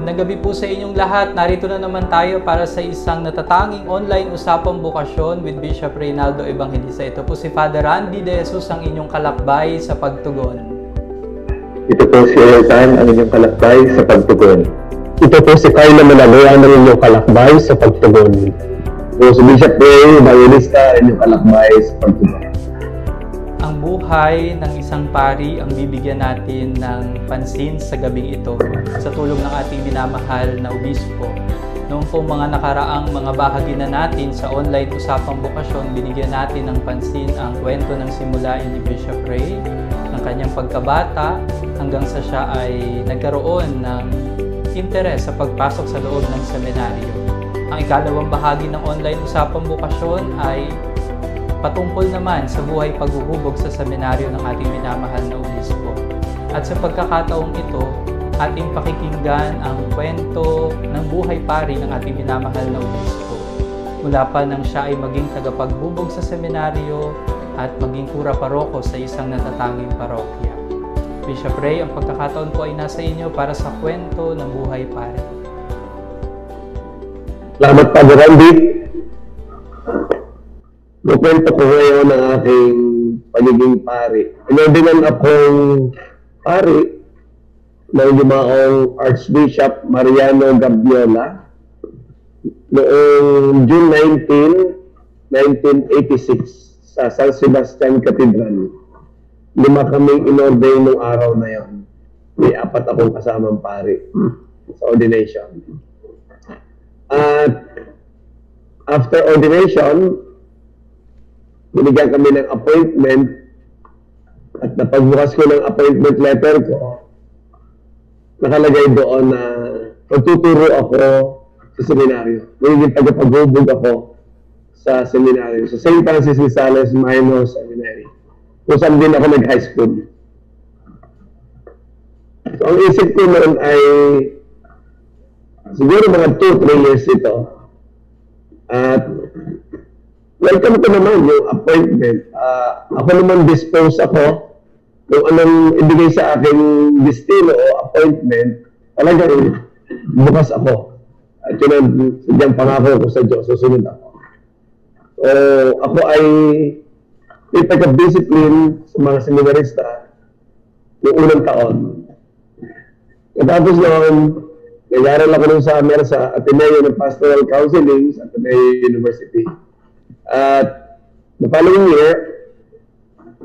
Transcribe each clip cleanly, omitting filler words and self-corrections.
Magandang gabi po sa inyong lahat. Narito na naman tayo para sa isang natatanging online usapang bukasyon with Bishop Reynaldo Evangelista. Ito po si Father Randy De Jesus, ang inyong kalakbay sa pagtugon. Ito po si Eltan, ang inyong kalakbay sa pagtugon. Ito po si Carlo Malagaya, ang inyong kalakbay sa pagtugon. Ito si Bishop Ray Evangelista, ang inyong kalakbay sa pagtugon. Ang buhay ng isang pari ang bibigyan natin ng pansin sa gabing ito sa tulong ng ating minamahal na obispo. Noong pong mga nakaraang mga bahagi na natin sa online usapang bukasyon, binigyan natin ng pansin ang kwento ng simulain ni Bishop Ray, ng kanyang pagkabata hanggang sa siya ay nagkaroon ng interes sa pagpasok sa loob ng seminaryo. Ang ikalawang bahagi ng online usapang bukasyon ay patungkol naman sa buhay paghuhubog sa seminaryo ng ating minamahal na obispo. At sa pagkakataong ito, ating pakikinggan ang kwento ng buhay pari ng ating minamahal na obispo. Mula pa nang siya ay maging tagapaghubog sa seminaryo at maging kura paroko sa isang natatanging parokya. Bishop Ray, ang pagkakataon po ay nasa inyo para sa kwento ng buhay pari. Salamat, Padre Randy. Makwento ko ngayon ang aking pagiging pari. Inordinan akong pari ng yumaong Archbishop Mariano Gabiola noong June 19, 1986 sa San Sebastian Cathedral. 5 kaming inordain nung araw na yon. May 4 akong kasamang pari sa ordination. At after ordination, binigyan kami ng appointment at napagbukas ko ng appointment letter ko, nakalagay doon na magtuturo ako sa seminaryo. Magiging tagapaghubog ako sa seminaryo. Sa St. Francis de Sales Minor Seminary. Kung saan din ako nag-high school. So, ang isip ko noon ay siguro mga 2-3 years ito. At welcome ko naman yung appointment. Ako naman dispose ako kung anong ibigay sa aking destino o appointment, talagang bukas ako. At yun ang sadyang pangako ko sa Diyos, susunod ako. So, ako ay may pagka-discipline sa mga seminarista noong unang taon. Katapos noon, nag-aaral ako ng summer sa Ateneo ng Pastoral Counseling sa Ateneo University. At the following year,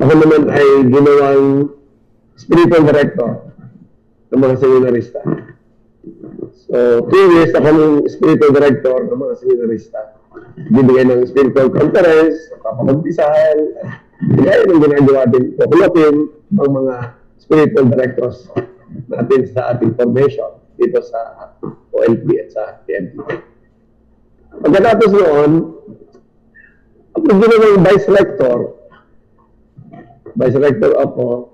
ako naman ay ginawang spiritual director ng mga seminarista. So, 2 years ako ng spiritual director ng mga seminarista. Bibigay ng spiritual conference, kapapagpisal, bigay ng ginagawa din, kukulapin ang mga spiritual directors natin sa ating formation dito sa OLP at sa PNP. Pagkatapos noon, ako ginawang vice rector ako,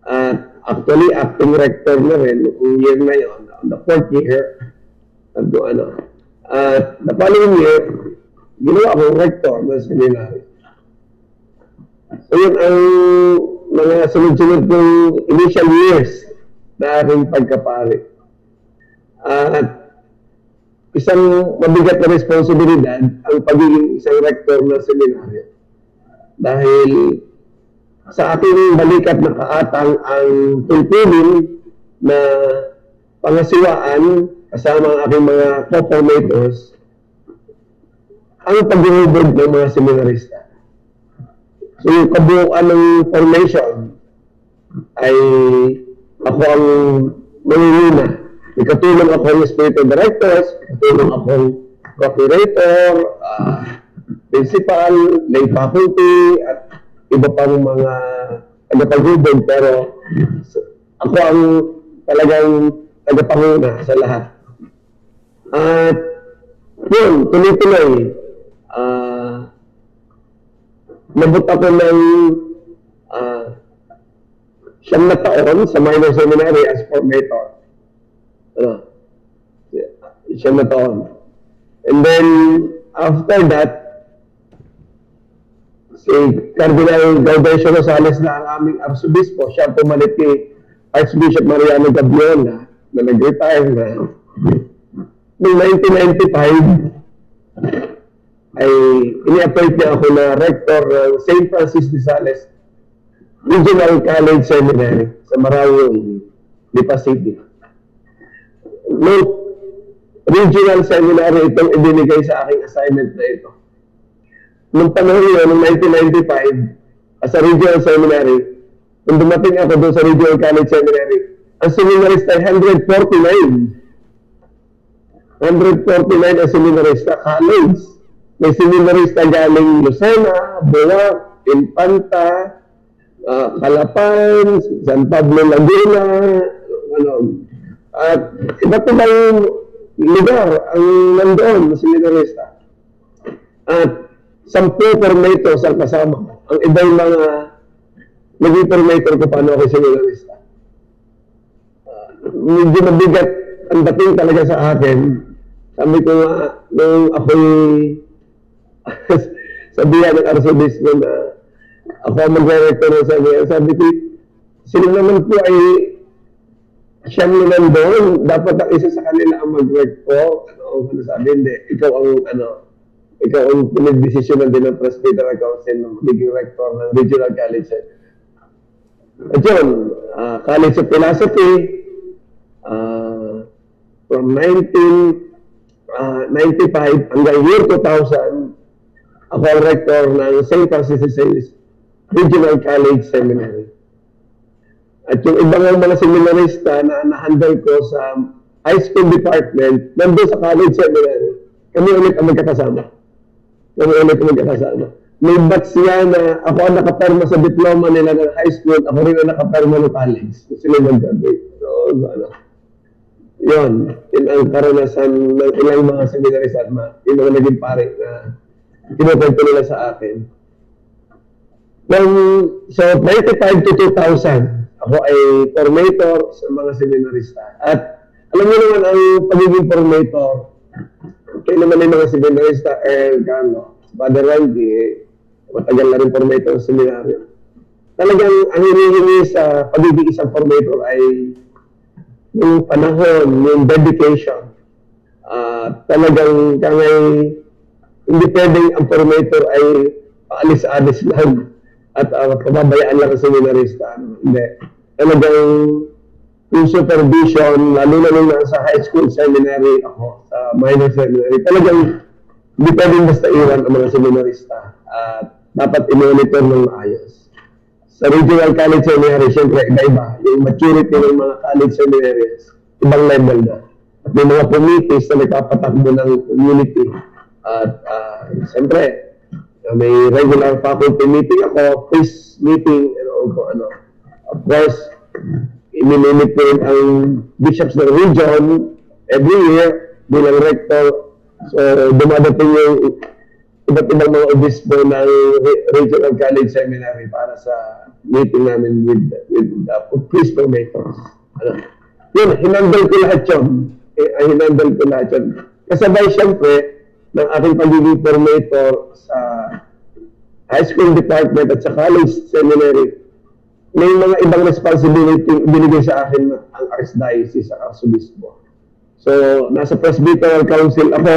at actually acting rector na rin noong year na yun, on the 4th year, at the following year, ginawa akong rector ng seminary. So yun ang mga sunod-sunod kong initial years na aking pagkapari. At isang mabigat na responsibilidad ang pagiging isang rector ng seminaryo. Dahil sa ating balikat na kaatang ang tulpulin na pangasiwaan kasama ang aking mga co-formators ang paghuhubog ng mga seminarista. So yung kabuuan ng formation ay ako ang mangunguna. Ikatulong ako ng spiritual directors, ikatulong akong procurator, principal, lay faculty, at iba pang mga tagapaghubog, pero ako ang talagang tagapanguna sa lahat. At yun, tuloy-tuloy, nabot ako ng 9 na taon sa minor seminary as formator. 9 na taon. And then, after that, si Cardinal Gaudencio Rosales na ang aming arsobispo, siya pumalit kay Archbishop Mariano Gabiola na nag-retire na. noong 1995, ay ini-appoint niya ako na rector ng St. Francis de Sales Regional College Seminary sa Marawi, Lipa City. Noong regional seminary itong ibinigay sa aking assignment na ito. Noong panahon yun, noong 1995, as a regional seminary, nung dumating ako doon sa Regional College Seminary, ang seminarista ay 149. 149 ang seminarista college. May seminarista galing Lucena, Buwak, Infanta, Calapan, San Pablo, Laguna, at iba't ibang lugar ang nandoon na seminarista. At 10 formators ang kasama ko. Ang ibang mga naging formator ko paano ako seminarista. Medyo mabigat ang dating talaga sa akin. Sabi ko nga, nung ako'y sabihan ng arsobispo na ako ang mag-director ng sabihan, sabi ko, sila naman po ay siyang naman doon, dapat ang isa sa kanila ang mag-work po. Ano sabi, hindi, ikaw ang pinag-desisyonan din ng Presbyterian Council ng magiging rector ng Regional College. At yun, College of Philosophy, from 1995 hanggang year 2000, ako ang rector ng St. Francis de Sales Regional College Seminary. At yung ibang mga seminarista na na-handle ko sa high school department, nandun sa college seminary, kami ulit ang magkakasama. May batch niya na ako ang nakaperma sa diploma nila ng high school, ako rin ang nakaperma ng college. Sila mag-graduate. So, yun ang karanasan ng ilang mga seminarista at yung mga naging pare na kinukwento nila sa akin. So, 95 to 2000, ako ay formator sa mga seminarista. At alam niyo naman ang pagiging formator, kayo naman yung mga seminarista, Father Randy, matagal na rin formator sa seminaryo. Talagang ang hinihingi sa pagiging isang formator ay yung panahon, yung dedication. Talagang hindi pwedeng ang formator ay paalis-alis lang at pababayaan lang ang seminarista. Hindi. Talagang yung supervision, lalo na nung nasa high school seminary ako, sa minor seminary, talagang hindi pwedeng basta iwan ang mga seminarista at dapat i-monitor ng maayos. Sa Regional College Seminary, siyempre, iba-iba. Yung maturity ng mga college seminaries, ibang level na. At may mga committees na nagpapatakbo ng community. At siyempre, may regular faculty meeting ako, quiz meeting, Of course, imilimit ko rin ang bishops ng region every year bilang rector. So, dumadating yung iba't ibang mga obispo ng Regional College Seminary para sa meeting namin with quiz formators. Yun, hinandal ko lahat yun. Kasabay siyempre ng aking pagiging formator sa high school department at sa college seminary, may mga ibang responsibility binigay sa akin ang Archdiocese sa Arsobispo. So, nasa Presbyterian Council ako,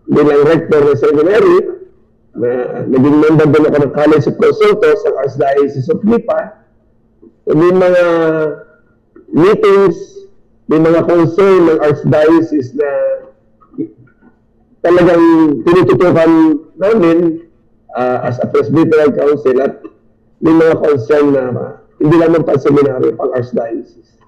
bilang rector ng seminary, naging member din ako ng College of Consultors ng Archdiocese of Lipa. So, may mga meetings, may mga concern ng Archdiocese na talagang tinututukan namin as a Presbyterian Council at may mga concern na hindi lamang pa seminary, pang Archdiocese.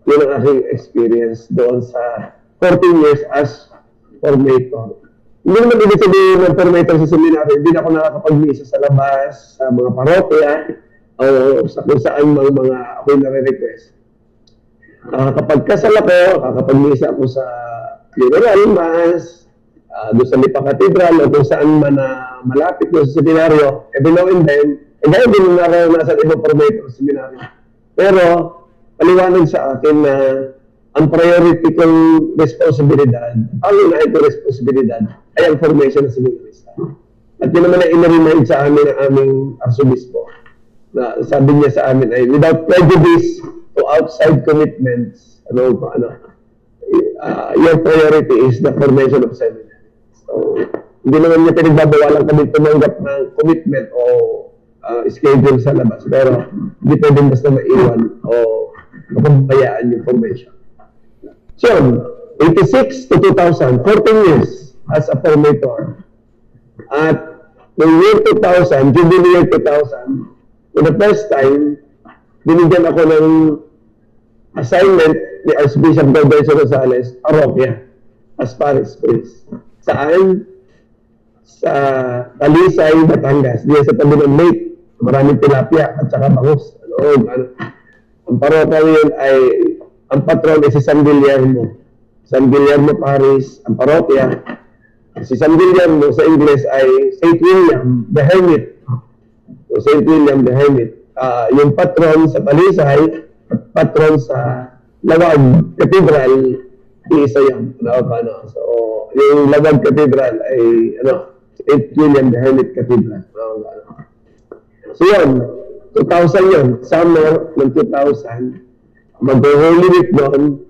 Yun ang aking experience doon sa 14 years as formator. Hindi naman ibig sabihin ng formator sa seminary, hindi na ako nakakapag-misa sa labas, sa mga parokya, o sa kung saan mga ako'y nare-request. Kapag kasal ako, kakapag-misa ako sa funeral mass, doon sa Lipa Cathedral, o kung saan man malapit doon sa seminaryo, every now and then, gaya din naranasan ibang formator sa seminaryo. Pero, paliwanag sa akin na ang priority kong responsibilidad, ang unahin kong responsibilidad, ay ang formation ng seminarista. At yun naman ay inarinig sa amin ng aming arsobispo. Na sabi niya sa amin ay, without prejudice to outside commitments, your priority is the formation of seminary. So, hindi naman niya pinagbabawalan kami tumanggap ng commitment o schedule sa labas. Pero, hindi pwedeng basta maiwan o mapabayaan yung formation. So, 86 to 2000, 14 years as a formator. At noong year 2000, Jubilee year 2000, for the first time, binigyan ako ng assignment ni Archbishop Galvez Rosales, parokya, as parish priest. Saan? Sa Talisay, Batangas. Diyan sa tabi ng lake. Maraming tilapia at saka bangus. Ang parokya yun ay, ang patron ay si San Guillermo. San Guillermo Parish, ang parokya. Si San Guillermo sa Ingles ay St. William the Hermit. So, St. William the Hermit. Yung patron sa Talisay, patron sa Lawag Cathedral, isa yun. So, yung Lawag Cathedral ay St. William the Hermit Cathedral. So yun, 2000 yun, summer ng 2000, mag-Holy Week doon,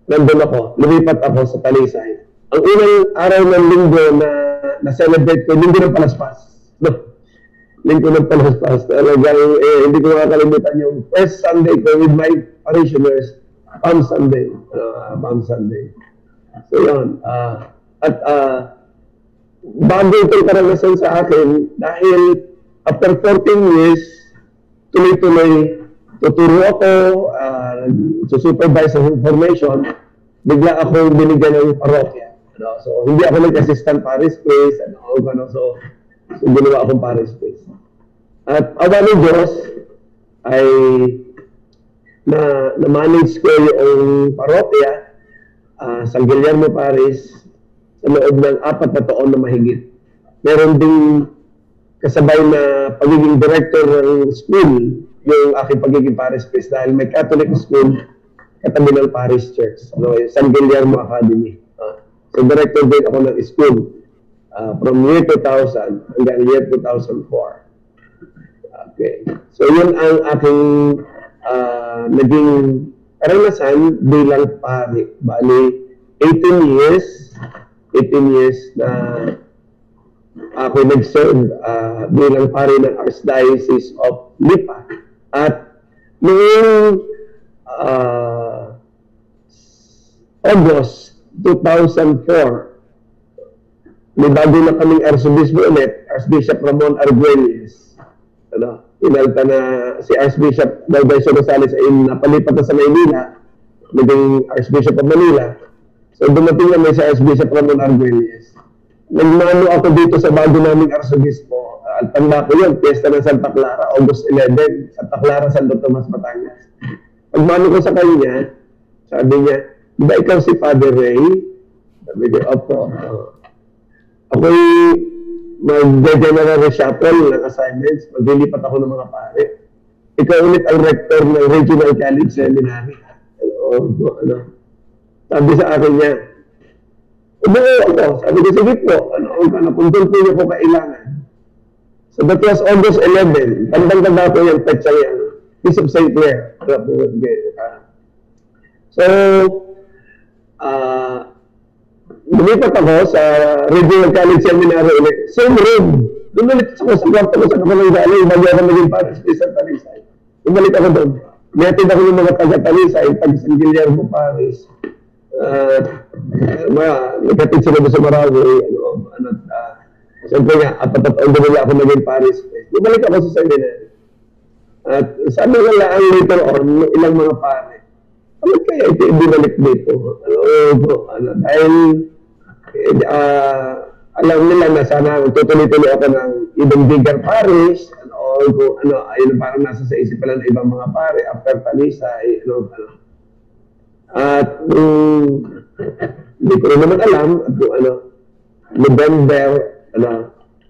nandun ako, lumipat ako sa Talisay. Ang unang araw ng linggo na celebrate ko, linggo ng Palaspas. Linggo ng Palaspas. Talagang, hindi ko makakalimutan yung first Sunday ko with my parishioners, Palm Sunday. Palm Sunday. So yun. Bago itong karanasan sa akin, dahil after 14 years, tuloy-tuloy, tuturo ako, supervise sa information, bigla akong binigyan ng parokya. So, hindi ako nag-assistant parish priest, so ginawa akong parish priest. At awa ng Diyos, ay na-manage ko yung parokya, San Guillermo Parish, sa loob ng 4 na taon na mahigit. Meron ding kasabay na pagiging director ng school, yung aking pagiging parish priest dahil may Catholic school katabi ng parish church, San Guillermo Academy. So director din ako ng school from year 2000 hanggang year 2004. Okay. So yun ang aking naging karanasan bilang pari. Bali, 18 years na ako nag-serve bilang pari ng Archdiocese of Lipa. At noong August 2004, may bago na kaming Archbishop ulit, Archbishop Ramon Arguelles. Inalta na si Archbishop Galvez Rosales ay napalipat na sa Maynila, naging Archbishop of Manila. So dumating na may si Archbishop Ramon Arguelles. Nagmano ako dito sa bago naming Arsobispo. Tanda ko yun, Fiesta ng Santa Clara, August 11, Santa Clara, Santo Tomas, Batangas. Pagmano ko sa kanya, sabi niya, di ba ikaw si Father Ray? Sabi niya, opo. Ako'y mag-general reshuffle ng assignments, maglilipat ako ng mga pare. Ikaw ulit ang rector ng Regional College Seminary. Sabi sa akin niya, umuwi ako. Sabi ko, sige po, kung doon po niyo po kailangan. So that was August 11. Tandang-tanda ko yung petsa yan. Bishop St. Clair. So, lumipat ako sa Regional College Seminary ulit. Same room. Lumilit ako sa kwarto ko sa Kapalang Galing. Bago ako maging parish priest sa Talisay. Lumalik ako doon. Niyatid ako ng mga taga-Talisay, taga-San Guillermo Parish. Nagkatid sila doon sa Marawi. Siyempre nga, 4 taon doon ako naging parish priest. Lumalik ako sa seminary. At sabi nga lang later on, ilang mga pare, ano kaya ito ibinalik dito? Dahil alam nila na sana tutuloy-tuloy ako ng ibang bigger parish, ayun parang nasa sa isip pala ng ibang mga pare, after Talisay, At hindi ko rin naman alam, at November,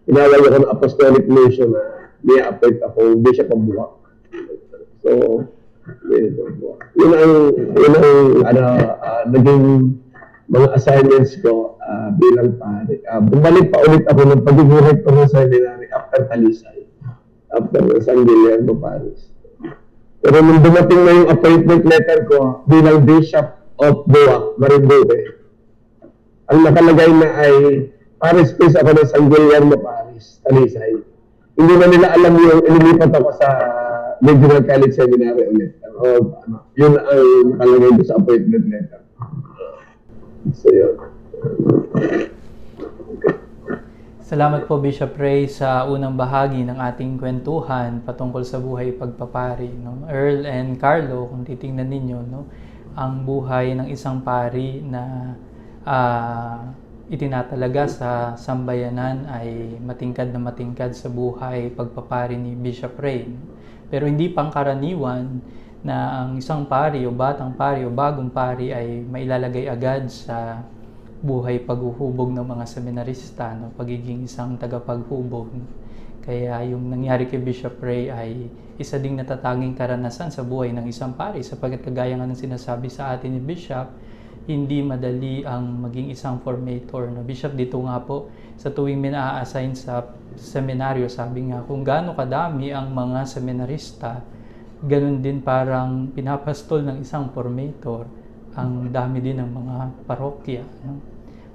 inawal ako ng Apostolic Mission na niya-appoint ako Bishop of Buwak. So, yun ang naging mga assignments ko bilang pare. Bumalik pa ulit ako ng pagiging rector ng seminary after Talisay, after San Guillermo Parish. Pero nung dumating na yung appointment letter ko bilang bishop of Buwak, Marinduque. Ang nakalagay na ay Paris Priest ako ng San Guillermo, Paris, Talisay. Hindi na nila alam yung inilipat ako sa Regional College Seminary ulit. Yun ang nakalagay doon sa appointment letter. So, yun. Salamat po, Bishop Ray, sa unang bahagi ng ating kwentuhan patungkol sa buhay pagpapari. No? Earl and Carlo, kung titingnan ninyo, no? Ang buhay ng isang pari na itinatalaga sa sambayanan ay matingkad na matingkad sa buhay pagpapari ni Bishop Ray. Pero hindi pangkaraniwan na ang isang pari o batang pari o bagong pari ay mailalagay agad sa buhay paghuhubog ng mga seminarista, no? Pagiging isang tagapaghubog. Kaya yung nangyari kay Bishop Ray ay isa ding natatanging karanasan sa buhay ng isang pari, sapagkat kagaya nga ng sinasabi sa atin ni Bishop, hindi madali ang maging isang formator. No? Bishop, dito nga po, sa tuwing mina-assign sa seminaryo, sabi nga, kung gaano kadami ang mga seminarista, ganun din parang pinapastol ng isang formator ang dami din ng mga parokya. No?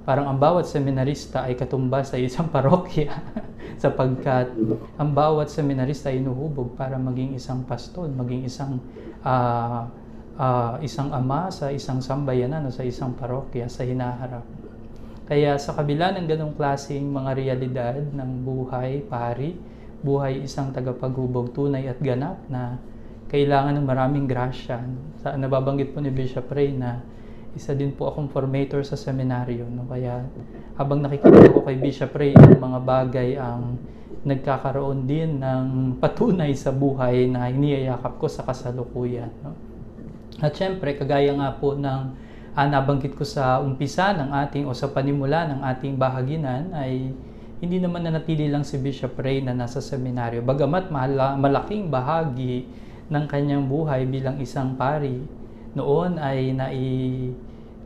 Parang ang bawat seminarista ay katumbas sa isang parokya sapagkat ang bawat seminarista ay inuhubog para maging isang pastol, maging isang isang ama sa isang sambayanan o sa isang parokya sa hinaharap. Kaya sa kabila ng ganong klaseng mga realidad ng buhay pari, buhay isang tagapaghubog tunay at ganap na kailangan ng maraming grasya. Nababanggit po ni Bishop Ray na isa din po akong formator sa seminaryo. No? Kaya habang nakikinig ako kay Bishop Ray, ang mga bagay ang nagkakaroon din ng patunay sa buhay na iniyayakap ko sa kasalukuyan. No? At syempre, kagaya nga po ng nabanggit ko sa umpisa ng ating o sa panimula ng ating bahaginan ay hindi naman nanatili lang si Bishop Ray na nasa seminaryo. Bagamat malaking bahagi ng kanyang buhay bilang isang pari noon ay nailaan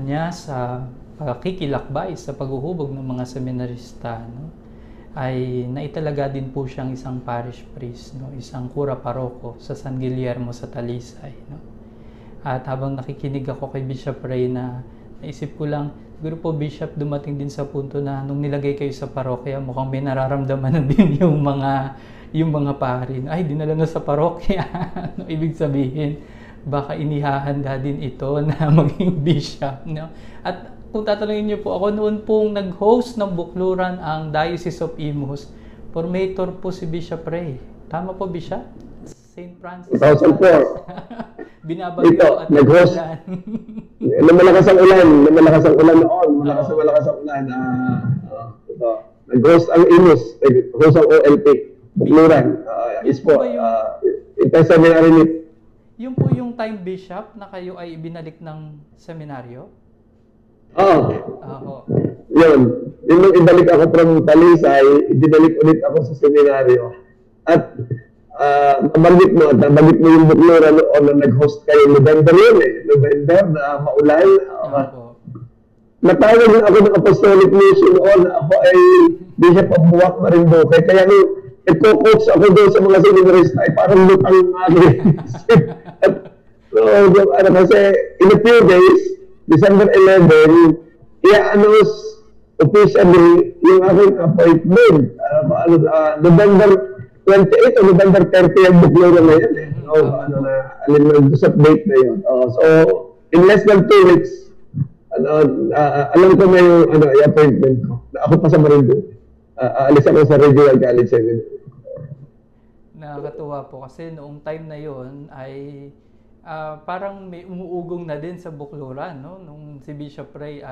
niya sa pakikilakbay sa paghuhubog ng mga seminarista, no? Ay naitalaga din po siyang isang parish priest, no? Isang kura paroko sa San Guillermo sa Talisay, no? At habang nakikinig ako kay Bishop Ray, na naisip ko lang, siguro po Bishop, dumating din sa punto na nung nilagay kayo sa parokya, mukhang may nararamdaman na din yung mga pari. Ay, dinala na sa parokya. No? Ibig sabihin, baka inihahanda din ito na maging bishop. No? At kung tatanungin niyo po ako, noon pong nag-host ng bukluran ang Diocese of Imus, formator po si Bishop Ray. Tama po, Bishop? St. Francis. 2004. Binabagyo at nag-host. Malakas ang ulan noon. Malakas ang ulan. Nag-host ang Imus. Nag-host ang OLP. Bukluran. Seminary meet. Yung po yung time, Bishop, na kayo ay ibinalik ng seminaryo? Oo. Yun. Yung ibalik ako from Talisay, ibinalik ulit ako sa seminaryo. At nabanggit mo yung bukluran noon na nag-host kayo November yun November na maulan. Natawag din ako ng Apostolic Mission noon na ako ay Bishop of Buwak, Marinduque. Kaya nagko-coach ako doon sa mga seminarista ay parang lutang kasi in a few days, December 11, i-announce officially yung aking appointment. November 28 o November 30 ang bukluran na yan sa date na yun. So, in less than 2 weeks, alam ko na yung appointment ko. Ako pa sa Marinduque. Alis ako sa Regional College Seminary. Nakakatuwa po kasi noong time na yon ay parang may umuugong na din sa bukluran, no? Nung si Bishop Ray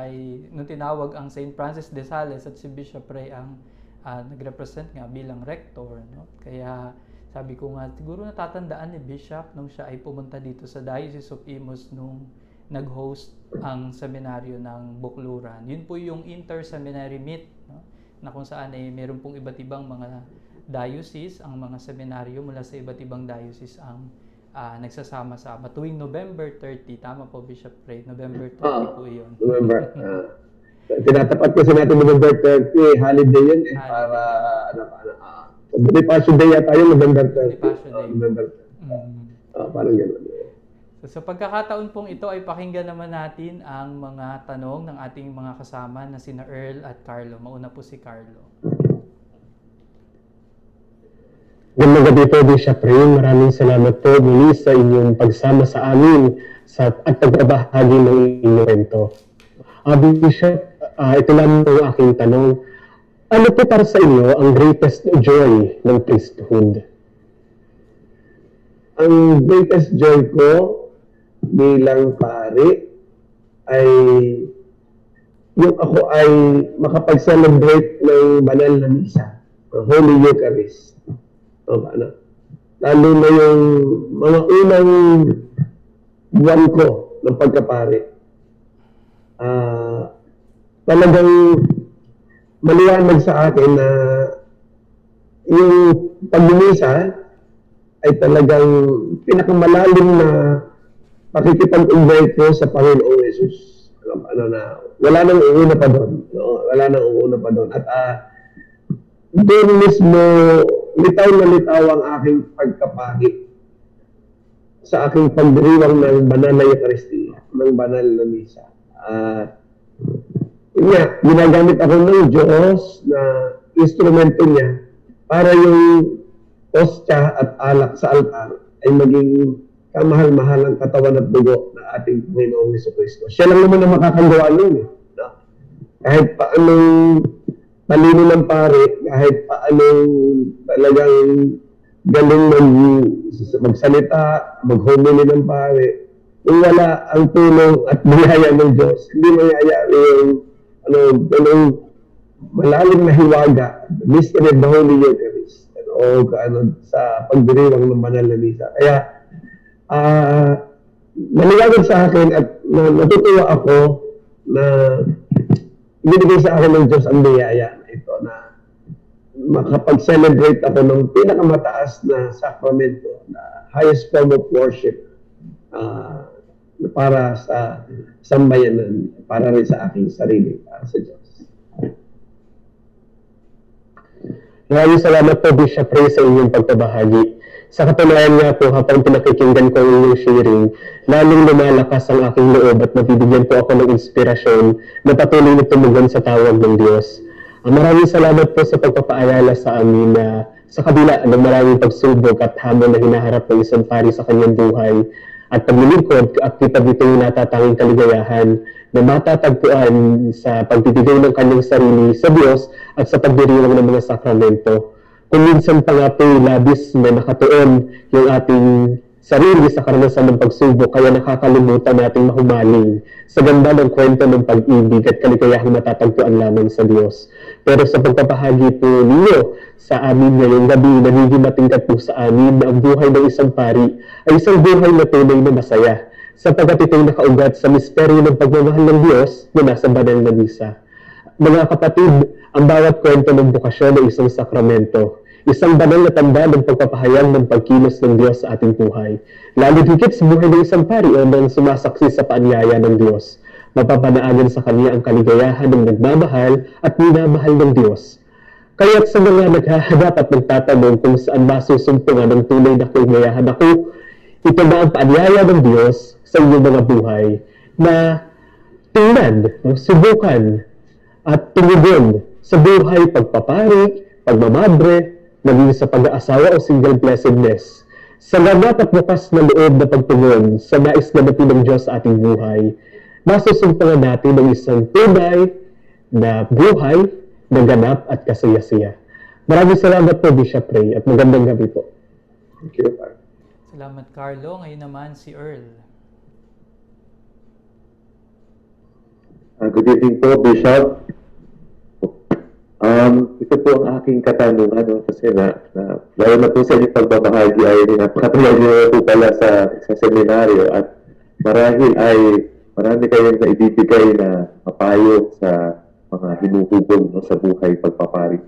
nung tinawag ang St. Francis de Sales at si Bishop Ray ang nag-represent nga bilang rector, no? Kaya sabi ko nga, siguro natatandaan ni Bishop nung siya ay pumunta dito sa Diocese of Imus nung nag-host ang seminaryo ng bukluran. Yun po yung inter-seminary meet, no? Na kung saan ay meron pong iba't ibang mga diocese, ang mga seminaryo mula sa iba't ibang diocese ang nagsasama-sama tuwing November 30. Tama po, Bishop Ray, November 30 po yun. November. Tinatapat kasi natin November 30, holiday yun para Bonifacio Day yata yun, November 30. Bonifacio Day. November 30. Parang gano'n. So So, sa pagkakataon pong ito ay pakinggan naman natin ang mga tanong ng ating mga kasama na sina Earl at Carlo. Mauna po si Carlo. Magandang gabi po, Bishop Ray. Maraming salamat po muli sa inyong pagsama sa amin at pagbabahagi ng inyong kwento. Bishop, ito lang ang aking tanong. Ano po para sa inyo ang greatest joy ng priesthood? Ang greatest joy ko bilang pari ay yung ako ay makapag-celebrate ng banal na misa, Holy Eucharist. Lalo na yung mga unang buwan ko ng pagkapari. Talagang maliwanag sa akin na yung pagmimisa ay talagang pinakamalalim na pakikipag-invite ko sa Panginoong Jesus. Wala nang uuna pa doon. No? Wala nang uuna pa doon. At doon mismo, litaw na litaw ang aking pagkapahit sa aking pagdiriwang ng banal na Eucharistia, ng banal na misa. Ginagamit ako ng Diyos na instrumento niya para yung ostya at alak sa altar ay maging kamahal-mahal ang katawan at dugo ng ating Panginoong Jesucristo. Siya lang naman ang makakagawa nun. No? Kahit paanong talino ng pare, kahit paanong talagang galing magsalita, mag-homily ng pare, kung wala ang tulong at biyaya ng Diyos, hindi mayayari yung ganong malalim na hiwaga, the mystery of the Holy Eucharist, sa pagdiriwang ng banal na misa. Kaya, naliwanag sa akin at natutuwa ako na binigay sa akin ng Diyos ang biyaya na ito na makapag-celebrate ako ng pinakamataas na sakramento, na highest form of worship para sa sambayanan, para rin sa aking sarili, para sa Diyos. Maraming salamat po, Bishop Ray, sa inyong pagpabahagi. Sa katunayan nga po, habang pinakikinggan ko ang inyong sharing, lalong lumalakas ang aking loob at nabibigyan po ako ng inspirasyon na patuloy na tumugon sa tawag ng Diyos. Maraming salamat po sa pagpapaalala sa amin na sa kabila ng maraming pagsubok at hamon na hinaharap ng isang pari sa kanyang buhay at paglilingkod at kitag ito yung natatanging kaligayahan na matatagpuan sa pagbibigay ng kanyang sarili sa Diyos at sa pagdiriwang ng mga sakramento. Kung minsan pa nga po labis na nakatuon yung ating sarili sa karanasan ng pagsubok, kaya nakakalimutan nating mahumaling sa ganda ng kwento ng pag-ibig at kaligayahang matatagpuan lamang sa Diyos. Pero sa pagpapahagi po ninyo sa amin ngayong gabi, nagiging matingkat po sa amin na ang buhay ng isang pari ay isang buhay na tunay na masaya, sapagkat ito'y nakaugat sa misteryo ng pagmamahal ng Diyos na nasa banal na misa. Mga kapatid, ang bawat kwento ng bukasyon ay isang sakramento, isang banal na tanda ng pagpapahayag ng pagkilos ng Diyos sa ating buhay. Lalo higit sa buhay ng isang pari o ng sumasaksi sa paanyaya ng Diyos. Mapapanaanan sa kanya ang kaligayahan ng nagmamahal at minamahal ng Diyos. Kaya't sa mga naghahanap at nagtatanong kung saan masusumpungan ang tunay na kaligayahan ako, ito ba ang paanyaya ng Diyos sa inyong mga buhay na tingnan, subukan at tumugon sa buhay pagpapari, pagmamadre, maging sa pag-aasawa o single blessedness, sa ganap at bukas na loob na pagtungon sa nais na napin ng Diyos sa ating buhay, masusumpungan natin ng isang tunay na buhay na ganap at kasaya-saya. Maraming salamat po, Bishop Ray, at magandang gabi po. Thank you, Mark. Salamat, Carlo. Ngayon naman si Earl. Good evening po, Bishop. Ito po ang aking katanungan, kasi lalo na po sa inyong pagbabahagi ay napakatulad niyo po pala sa seminaryo at marahil ay marami kayong naibibigay na mapayo sa mga hinuhubog sa buhay pagpapari.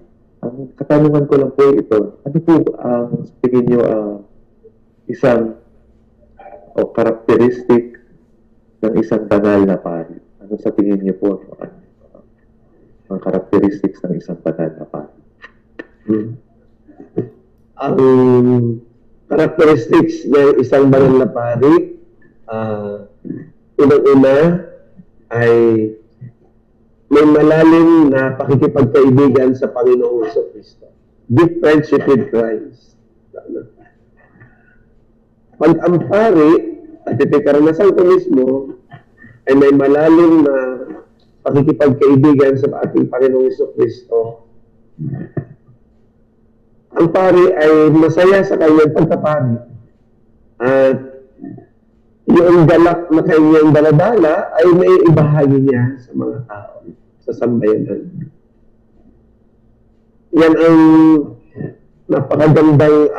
Ang katanungan ko lang po ito, ano po ang tingin niyo isang characteristic ng isang banal na pari? Ano sa tingin niyo po ang characteristics ng isang banal na pari? Ang characteristics ng isang banal na pari Unang-una ay may malalim na pakikipagkaibigan sa Panginoong Jesucristo. Deep friendship with Christ. Pag ang pari at ipikaranasan ko mismo ay may malalim na pakikipagkaibigan sa ating Panginoong Jesucristo, ang pari ay masaya sa kanyang pagkapari. At yung galak na kanyang daladala ay may ibahagi niya sa mga tao, sa sambayanan. Yan ang napakagandang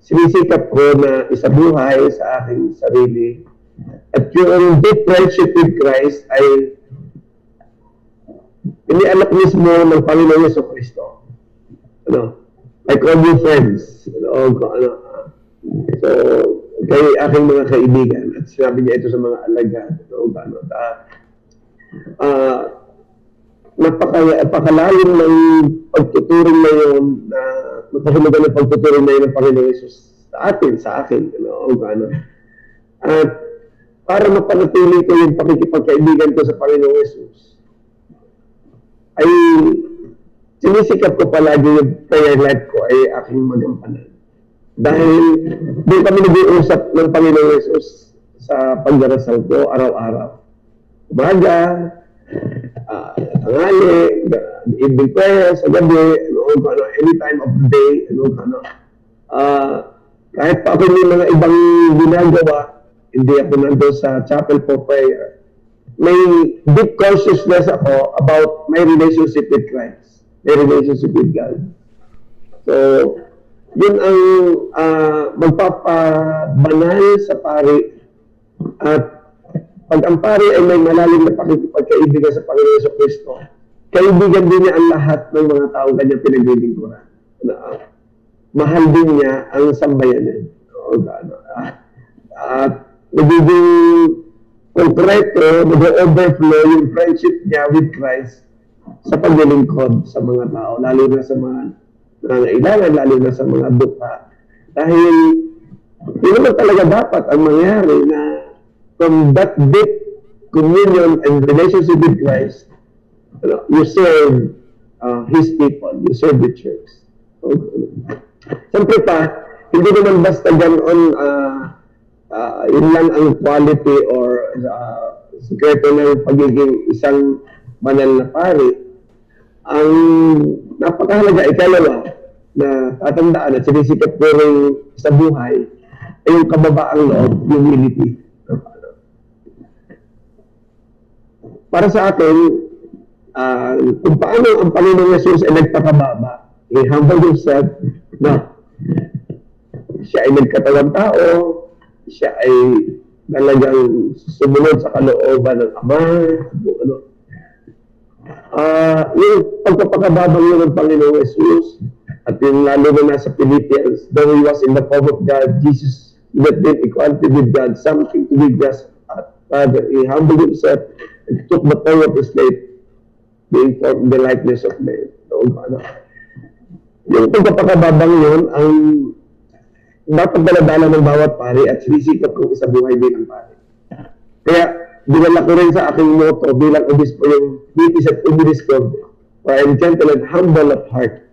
sinisikap ko na isabuhay sa aking sarili. At yung deep friendship with Christ ay inialok mismo ng Panginoon Jesucristo. I call you friends. So, kay aking mga kaibigan, at sinabi niya ito sa mga alagad. Napakalalim ng pagtuturing na yun, napakalalim ng pagtuturing na yun ng Panginoon Jesus sa akin. At para mapanatili ko yung pakikipagkaibigan ko sa Panginoong Jesus, ay sinisikap ko palagi yung prayer life ko ay aking magampanan. Dahil doon kami nag-uusap ng Panginoong Jesus sa pagdarasal ko araw-araw. Umaga, tanghali, evening prayer, sa gabi, any time of the day, kahit pa ako may mga ibang ginagawa, hindi ako nandun sa chapel for prayer, may deep consciousness ako about my relationship with Christ, my relationship with God. So, yun ang magpapabanal sa pari. At pag ang pari ay may malalim na pakikipagkaibigan sa Panginoon Jesucristo, kaibigan din niya ang lahat ng mga tao kanyang pinaglilingkuran. Mahal din niya ang sambayanan. At nagiging konkreto, nag-overflow yung friendship niya with Christ sa paglilingkod sa mga tao, lalo na sa mga nangangailangan, lalo na sa mga duka. Dahil yun naman talaga dapat ang mangyari na from that deep communion and relationship with Christ, you serve His people, you serve the church. Siyempre pa, hindi naman basta ganoon yun lang ang quality or sikreto ng pagiging isang banal na pari. Ang napakahalaga, ikalawa, na tatandaan at sinisikap ko rin sa buhay ay yung kababaang loob, humility. Para sa akin, kung paano ang Panginoong Jesus ay nagpakababa, he humbled himself, na siya ay nagkatawang tao, siya ay talagang sumunod sa kalooban ng Ama, yung pagpapakababang yun ng Panginoong Jesus, at yung lalo na nasa Philippians, though he was in the form of God, Jesus did not equality with God, something to be grasped at. Rather, he humbled himself and took the form of a slave, being formed in the likeness of man. Yung pagpapakababang yun, ang dapat daladala ng bawat pari at sinisikap kong isabuhay bilang pari. Kaya, dinala ko rin sa aking motto bilang obispo yung meekness at humility ko, for I am gentle and humble of heart.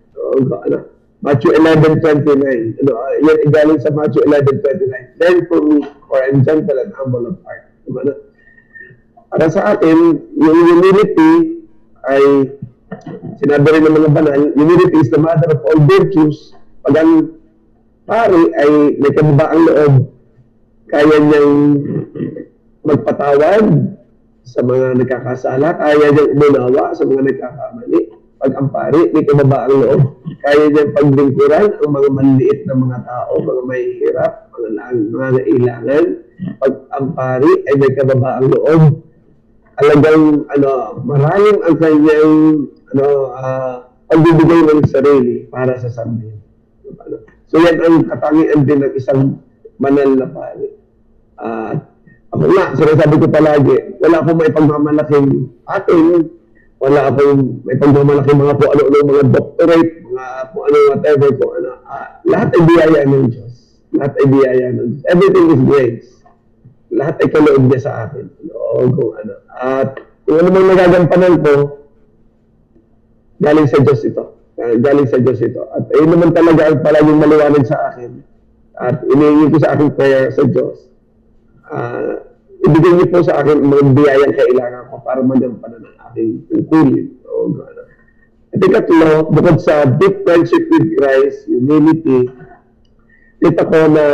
Matthew 11:29. Yan igaling sa Matthew 11:29. Learn from me, for I am gentle and humble of heart. Para sa akin, yung humility ay, sinabi rin ng mga banal, humility is the mother of all virtues. Pag ang pari ay may kababaang loob, kaya niyang magpatawad sa mga nagkakasala, kaya niyang umunawa sa mga nagkakamali. Pag ang pari may kababaang loob, kaya niyang paglingkuran ang mga maliliit na mga tao, mga mahihirap, mga nangangailangan. Pag ang pari ay may kababaang loob, alagang maraming ang kanyang pagbibigay ng sarili para sa sambayan. So yan ang katangian din ng isang banal na pari. Ako nga, sinasabi ko palagi, wala akong may pagmamalaking atin, wala akong may pagmamalaking mga po ano mga doctorate, mga po ano whatever po ano. Lahat ay biyaya ng Diyos. Lahat ay biyaya ng Diyos. Everything is grace. lahat ay kaloob niya sa akin. O kung ano. At kung ano mang nagagampanan ko, galing sa Diyos ito. Galing sa Diyos ito. At ayun naman talaga ang palaging maliwanag sa akin. At inihingi ko sa aking prayer sa Diyos. Ibigay niyo po sa akin mga biyayang kailangan ko para magampanan ang aking tungkulin. O gano'n. At ikatlo, bukod sa deep friendship with Christ, humility, kita ko na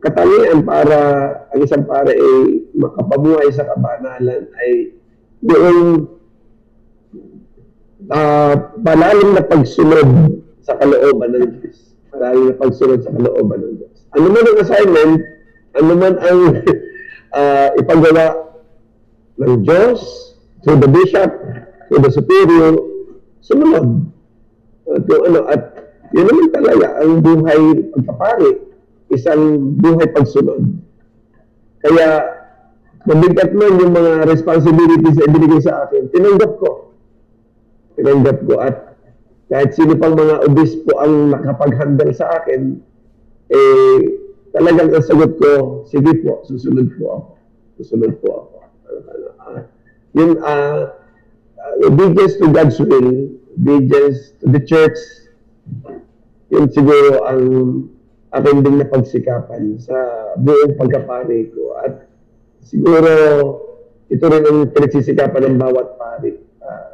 katangian para ang isang pare ay makapabuhay sa kabanalan ay yung malalim na pagsunod sa kalooban ng Diyos. Malalim na pagsunod sa kalooban ng Diyos. Ano man ang assignment, ano man ang ipagawa ng Diyos through the bishop, through the superior, sumunod. At yun naman talaga ang buhay pagpapari, isang buhay pagsunod. Kaya mabigat man yung mga responsibilities na ibinigay sa akin, tinanggap ko. At kahit sino pang mga obispo ang nakapaghandal sa akin, talagang ang sagot ko, sige po, susunod po ako. Yun, obedience to God's will, obedience to the church, yun siguro ang aking ding napagsikapan sa buong pagkapari ko. At siguro ito rin ang pinagsisikapan ng bawat pari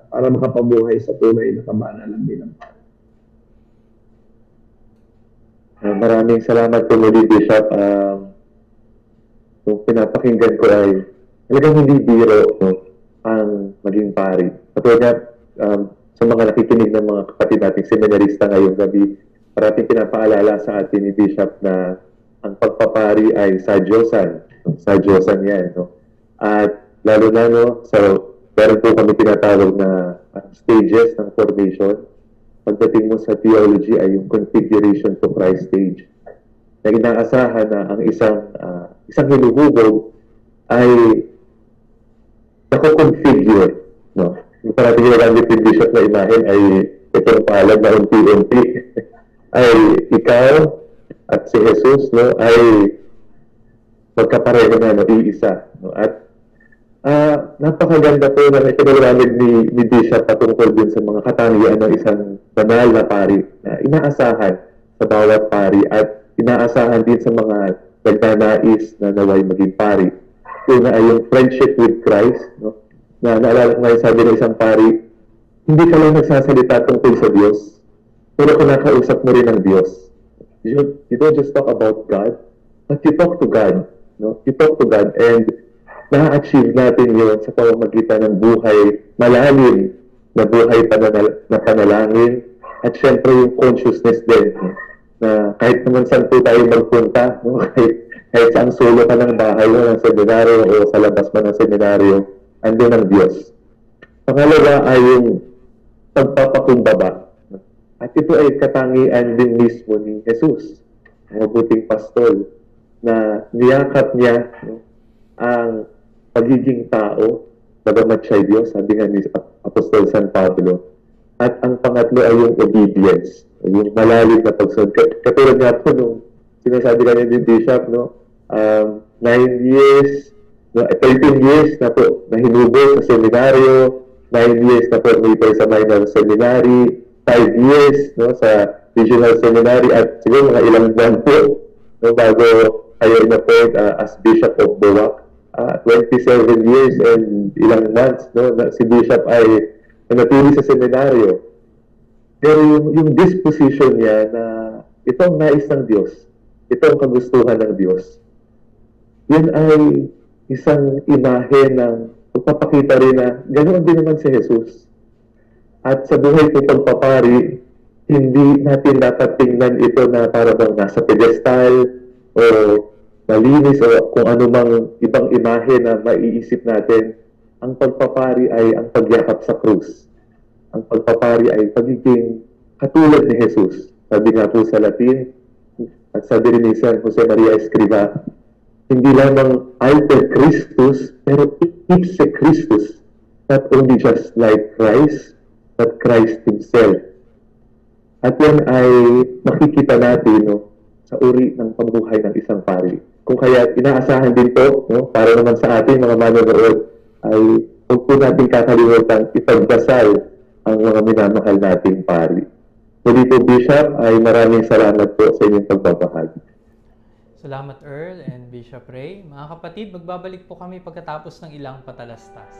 para makapabuhay sa tunay na kabanalan bilang pari. Maraming salamat po muli, Bishop. Kung pinapakinggan ko ay talagang hindi biro ang maging pari. Katulad sa mga nakikinig ng mga kapatid nating seminarista ngayong gabi, parating pinapaalala sa atin ni Bishop na ang pagpapari ay sa Diyosan. Sa Diyosan yan. No? At lalo na, meron po kami tinatawag na stages ng formation. Pagdating mo sa theology ay yung configuration to Christ stage. Na inaasahan na ang isang hinuhubog ay nako-configure. No? Yung parating ginagamit yung Bishop na imahen ay itong palad na unti-unti. Ay ikaw at si Jesus ay magkapareho na iisa. No? At napakaganda po na ipinagamit ni Bishop patungkol din sa mga katangian ng isang banal na pari na inaasahan sa bawat pari at inaasahan din sa mga nagnanais na naway maging pari. Una ay yung friendship with Christ, no? Na naalala ko ngayon sabi ng isang pari, hindi ka lang nagsasalita tungkol sa Diyos, pero kinakausap mo rin ang Diyos. You don't just talk about God, but you talk to God. No? You talk to God and na-achieve natin yun sa pamamagitan ng buhay malalim na buhay na panalangin at syempre yung consciousness din na kahit naman saan po tayo magpunta, no? kahit saan solo ka ng bahay ng seminaryo o sa labas man ng seminaryo, andun ang Diyos. Pangalawa ay yung pagpapakumbaba. At ito ay katangian din mismo ni Jesus, ang mabuting pastol, na niyakap niya ang pagiging tao, bagamat siya'y Diyos, sabi nga ni Apostol San Pablo. At ang pangatlo ay yung obedience, yung malalim na pagsunod. Katulad nga po nung sinasabi kanina ni Bishop, 9 years, 13 years na po na hinubog sa seminaryo, 9 years na po sa minor seminary, 5 years sa regional seminary, at siguro mga ilang buwan po bago kayo na po as Bishop of Boac. 27 years and ilang months na si Bishop ay natuli sa seminaryo. Pero yung disposition niya na itong nais ng Diyos, itong kagustuhan ng Diyos, yun ay isang imahe ng pagpapakita rin na ganoon din naman si Jesus. At sa buhay ko pagpapari, hindi natin dapat tingnan ito na para bang nasa pedestal o malinis o kung ano mang ibang imahe na maiisip natin. Ang pagpapari ay ang pagyakap sa krus. Ang pagpapari ay pagiging katulad ni Jesus. Sabi nga po sa Latin, at sabi rin ni San Jose Maria Escriva, hindi lamang alter Christus, pero ipse Christus. Not only just like Christ, but Christ Himself. At yan ay makikita natin sa uri ng pambuhay ng isang pari. kung kaya inaasahan din po, no, para naman sa ating mga manonood, ay huwag po natin kakalimutan ipagdasal ang mga minamahal nating pari. Muli po, Bishop, ay maraming salamat po sa inyong pagbabahagi. Salamat Earl and Bishop Ray. Mga kapatid, magbabalik po kami pagkatapos ng ilang patalastas.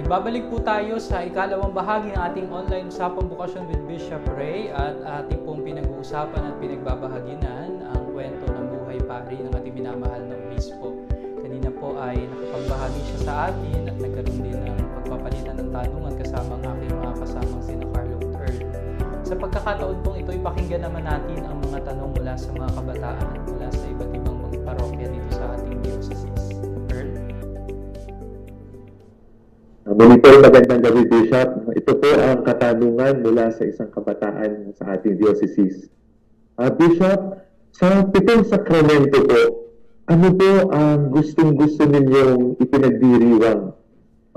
Babalik po tayo sa ikalawang bahagi ng ating online usapang bukasyon with Bishop Ray at ating pong pinag-uusapan at pinagbabahaginan ang kwento ng buhay pari ng ating minamahal na obispo. Kanina po ay nakapagbahagi siya sa atin at nagkaroon din ng pagpapalitan ng tanungan kasama ang aking mga kasamang sina Carlo at Earl. Sa pagkakataon pong ito, ipakinggan naman natin ang mga tanong mula sa mga kabataan at mula sa iba't ibang mga parokya dito sa ating diocese. Earl? Muli po, magandang gabi, Bishop. Ito po ang katanungan mula sa isang kabataan sa ating diocese. Bishop, sa pitong sakramento po, ano po ang gustong-gusto ninyong ipinagdiriwang?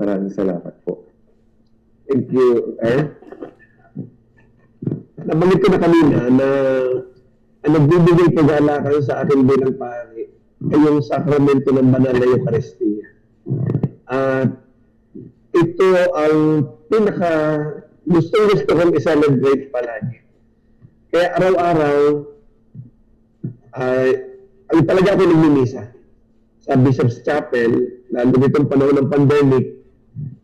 Maraming salamat po. Thank you, Earl. Nabanggit ko na kanina na ang nagbibigay pag-ala kayo sa akin bilang pari ay yung sakramento ng banal na Eucharistia. At ito ang pinaka gusto kong i-celebrate palagi. Kaya araw-araw ay talaga ako nagmimisa sa Bishop's Chapel, lalo nitong panahon ng pandemic,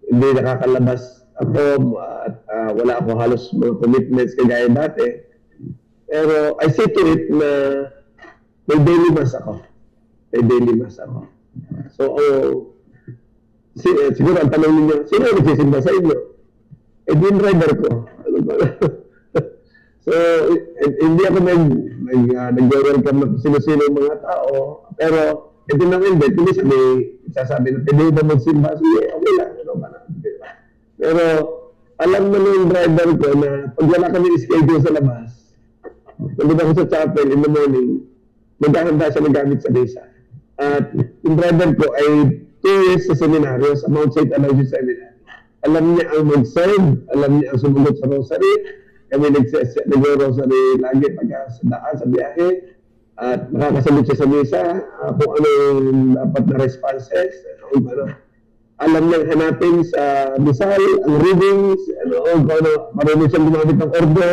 hindi nakakalabas ako at wala ako halos mga commitments kagaya dati. Pero I see to it na may daily mass ako. May daily mass ako. So, siguro ang tanong ninyo, sino ang nagsisimba sa inyo? Eh, din driver ko. Ano ba? So, hindi ako nag-welcome na sino-sino mga tao. Pero, ito nang hindi, sasabi na, pwede ba magsimba? Sige, okay lang. Ano ba na? Pero, alam mo yung driver ko na pag wala kami schedule sa labas, nandun ako sa chapel in the morning, maghahanda siya ng gamit sa mesa. At yung driver ko ay 2 years sa seminaryo sa Mount St. Aloysius Seminary. Alam niya ang mag-serve, alam niya ang sumugot sa rosary. Kami nag-rosary lagi pag sa daan, sa biyahe. At nakakasagot siya sa misa, kung ano yung dapat na responses. Alam niyang hanapin sa misal, ang readings, marunong siyang gumamit ng ordo.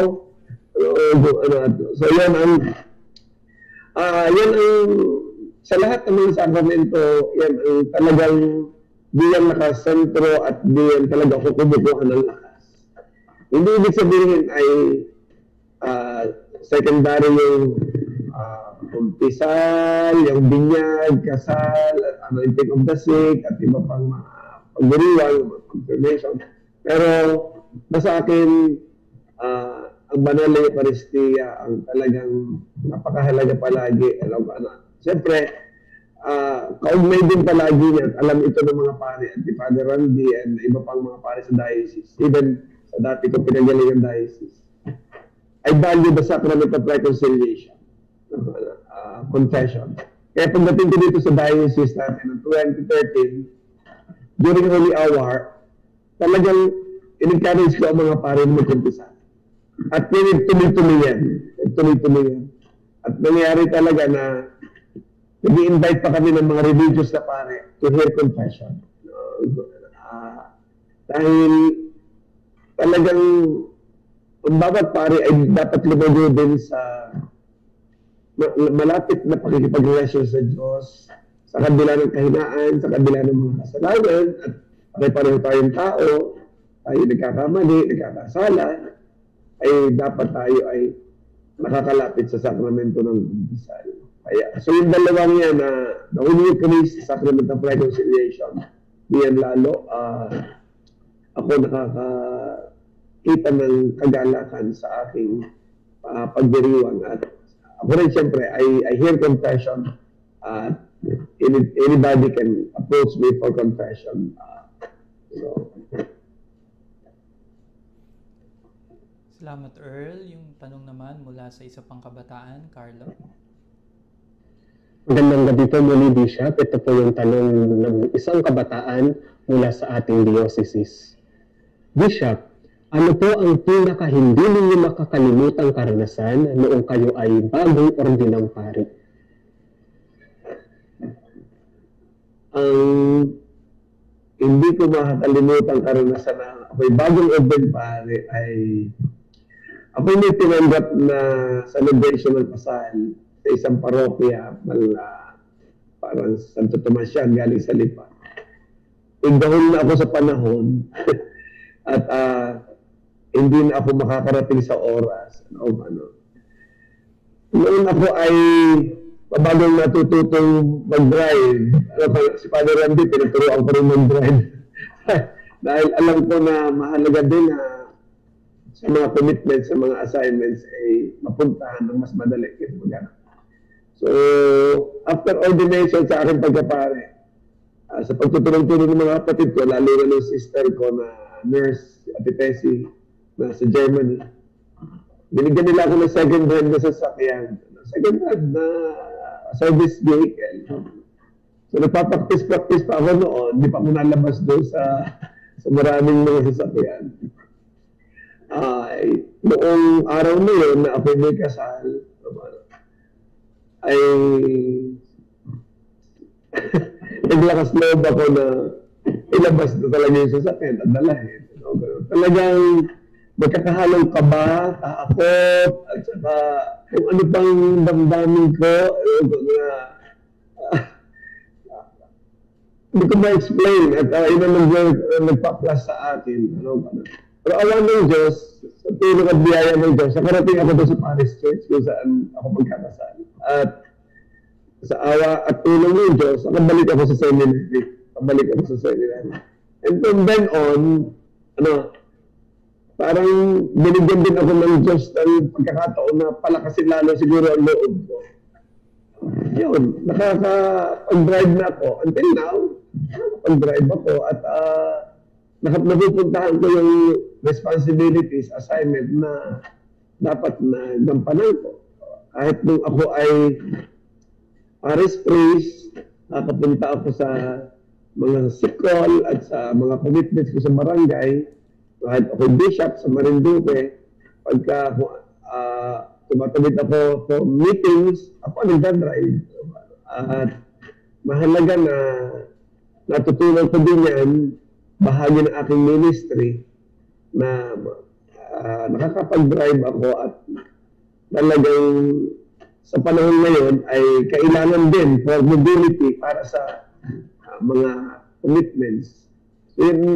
So yan ang sa lahat ng mga sakramento, yan ang talagang diyan nakasentro at diyan talaga kumukuha ng lakas. Hindi ibig sabihin ay secondary yung kumpisal, yung binyag, kasal, anointing of the sick, at iba pang pagdiriwang, confirmation. Pero sa akin, ang banal na Eucharistia ang talagang napakahalaga palagi. Siyempre, kaugnay din palagi niya. Alam ito ng mga pare at ni Father Randy and iba pang mga pare sa diocese. Even sa dati ko pinagaling ang diocese. I value the sacrament of reconciliation. Confession. Kaya pagdating ko dito sa diocese natin ng 2013, during holy hour, talagang in-encourage ko ang mga pare na magkumpisa. At tuloy-tuloy yan. At nangyari talaga na nag-i-invite pa kami ng mga religious na pare to hear confession. Dahil talagang ang bawat pare ay dapat lumago din sa malapit na pakikipagrelasyon sa Diyos, sa kabila ng kahinaan, sa kabila ng mga kasalanan, at pare-pareho tayong tao, tayo nagkakamali, nagkakasala, ay dapat tayo ay nakakalapit sa sakramento ng baptisal. Kaya, so yung dalawang yan na Holy Eucharist, Sacrament of Reconciliation, diyan lalo, ako nakakita ng kagalakan sa aking pagdiriwang. At ako rin siyempre, I hear confession. Anybody can approach me for confession. Salamat, Earl. Yung tanong naman mula sa isa pang kabataan, Carlo. Magandang gabi po muli, Bishop. Ito po yung tanong ng isang kabataan mula sa ating diocese. Bishop, ano po ang pinaka hindi ninyo makakalimutang karanasan noong kayo ay bagong ordinang pari? Ang hindi ko makakalimutan karanasan na ako'y bagong ordinang pari ay ako'y may tinanggap na celebration ng kasal sa isang parokya, parang Santo Tomas yan, galing sa Lipa. Igdahon na ako sa panahon at hindi na ako makakarating sa oras. Noon ako ay pabagong natututong mag-drive. Si Father Randy, pinaturuan ko rin mag-drive. Dahil alam ko na mahalaga din na sa mga commitments, sa mga assignments, ay mapuntahan ng mas madali kaysa mag-anak. So, after ordination sa aking pagkapare, sa pagtutulong-tulong ng mga kapatid ko, lalo na ng sister ko na nurse, Ate Tessie, na sa Germany, binigyan nila ako ng second hand na sasakyan. Second hand na service vehicle. So, nagpapraktis-praktis pa ako noon, di pa ako nalabas doon sa maraming mga sasakyan. Noong araw na yun na ako may kasal, ay naglakas loob ako na ilabas na talaga yung sasakyan at dalahin. Talagang magkakahalong kaba, takot, at saka kung ano pang damdamin ko, hindi ko ma-explain at yun ang nagpa-plus sa akin. Pero alam ng Diyos, sa tulong at biyaya ng Diyos, nakarating ako doon sa Paris Church kung saan ako magkakasal. At sa awa at tulong ng Diyos, nakabalik ako sa seminary. And from then on, parang binigyan din ako ng Diyos ng pagkakataon na palakasin lalo siguro ang loob ko. Yun, nakakapag-drive na ako. Until now, nakakapag-drive ako at napupuntahan ko yung responsibilities, assignment na dapat na gampanan ko. Kahit nung ako ay Paris Priest, nakapunta ako sa mga sikol at sa mga commitments ko sa barangay, kahit ako bishop sa Marinduque, pagka tumatawid ako for meetings, ako nagdadrive. At mahalaga na natutunan ko din yan, bahagi ng aking ministry, na nakakapag-drive ako at talagang sa panahon ngayon ay kailangan din for mobility para sa mga commitments.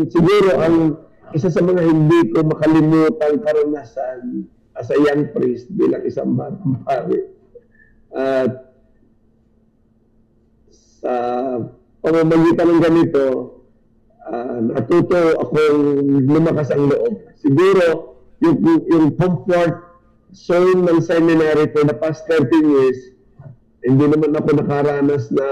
Siguro ang isa sa mga hindi ko makalimutan karanasan as a young priest bilang isang batang pari. At sa pamamagitan ng ganito, natuto akong lumakas ang loob. Siguro, yung comfort zone ng seminary for the past 13 years, hindi naman ako nakaranas na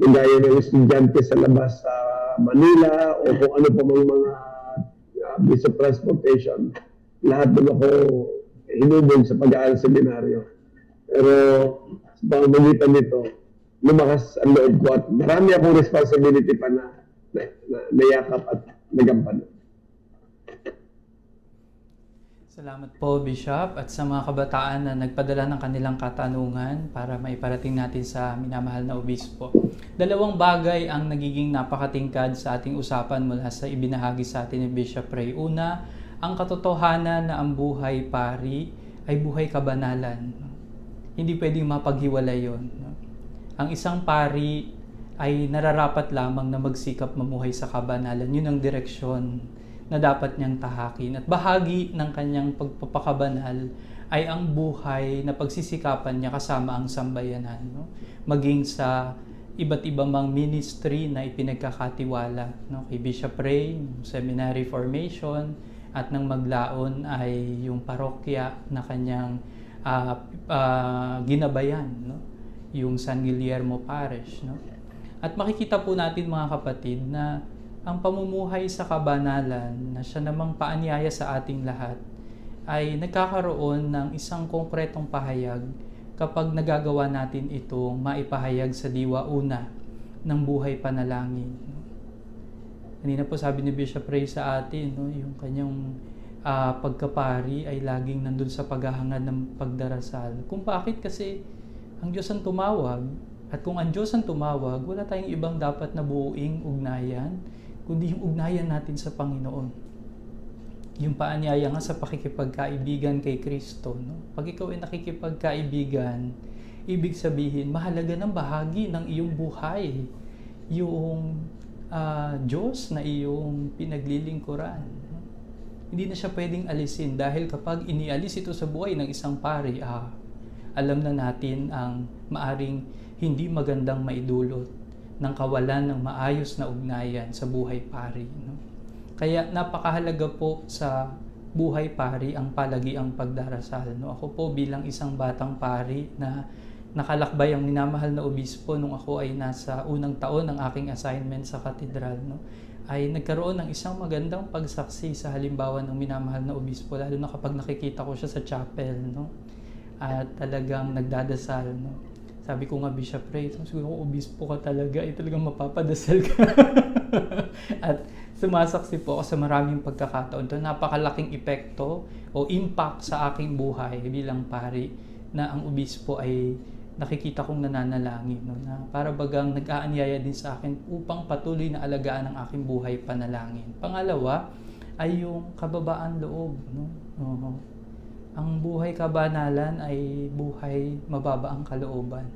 gaya ng estudyante sa labas sa Manila o kung ano pa mga means of transportation. Lahat doon ako hinubog sa pag-aaral sa seminaryo. Pero sa pamamagitan nito, lumakas ang loob ko at marami akong responsibility pa na nayakap at nagampan. Salamat po, Bishop, at sa mga kabataan na nagpadala ng kanilang katanungan para maiparating natin sa minamahal na obispo. Dalawang bagay ang nagiging napakatingkad sa ating usapan mula sa ibinahagi sa atin ni Bishop Ray. Una, ang katotohanan na ang buhay pari ay buhay kabanalan. Hindi pwedeng mapaghiwalay yun. Ang isang pari ay nararapat lamang na magsikap mamuhay sa kabanalan. Yun ang direksyon na dapat niyang tahakin. At bahagi ng kanyang pagpapakabanal ay ang buhay na pagsisikapan niya kasama ang sambayanan. No? Maging sa iba't ibang mga ministry na ipinagkakatiwala. No? Kay Bishop Ray, seminary formation, at nang maglaon ay yung parokya na kanyang ginabayan. No? Yung San Guillermo Parish. No? At makikita po natin mga kapatid na ang pamumuhay sa kabanalan na siya namang paanyaya sa ating lahat ay nagkakaroon ng isang konkretong pahayag kapag nagagawa natin itong maipahayag sa diwa una ng buhay panalangin. Kanina po sabi ni Bishop Ray sa atin, no, yung kanyang pagkapari ay laging nandun sa paghahangad ng pagdarasal. Kung bakit? Kasi ang Diyos ang tumawag, at kung ang Diyos ang tumawag, wala tayong ibang dapat na buuing ugnayan, kundi yung ugnayan natin sa Panginoon. Yung paanyaya nga sa pakikipagkaibigan kay Kristo. No? Pag ikaw ay nakikipagkaibigan, ibig sabihin, mahalaga ng bahagi ng iyong buhay. Yung Diyos na iyong pinaglilingkuran. No? Hindi na siya pwedeng alisin dahil kapag inialis ito sa buhay ng isang pari, alam na natin ang maaring hindi magandang maidulot ng kawalan ng maayos na ugnayan sa buhay pari. No? Kaya napakahalaga po sa buhay pari ang palagiang pagdarasal. No? Ako po bilang isang batang pari na nakalakbay ang minamahal na obispo nung ako ay nasa unang taon ng aking assignment sa katedral, no? Ay nagkaroon ng isang magandang pagsaksi sa halimbawa ng minamahal na obispo, lalo na kapag nakikita ko siya sa chapel. No? At talagang nagdadasal. No? Sabi ko nga, Bishop Ray, siguro kung obispo ka talaga, talagang mapapadasal ka. At sumasaksi po ako sa maraming pagkakataon. Ito napakalaking epekto o impact sa aking buhay bilang pari na ang obispo ay nakikita kong nananalangin, no, na para bagang nag-aanyaya din sa akin upang patuloy na alagaan ang aking buhay panalangin. Pangalawa ay yung kababaan loob, no? Ang buhay kabanalan ay buhay mababa ang kalooban.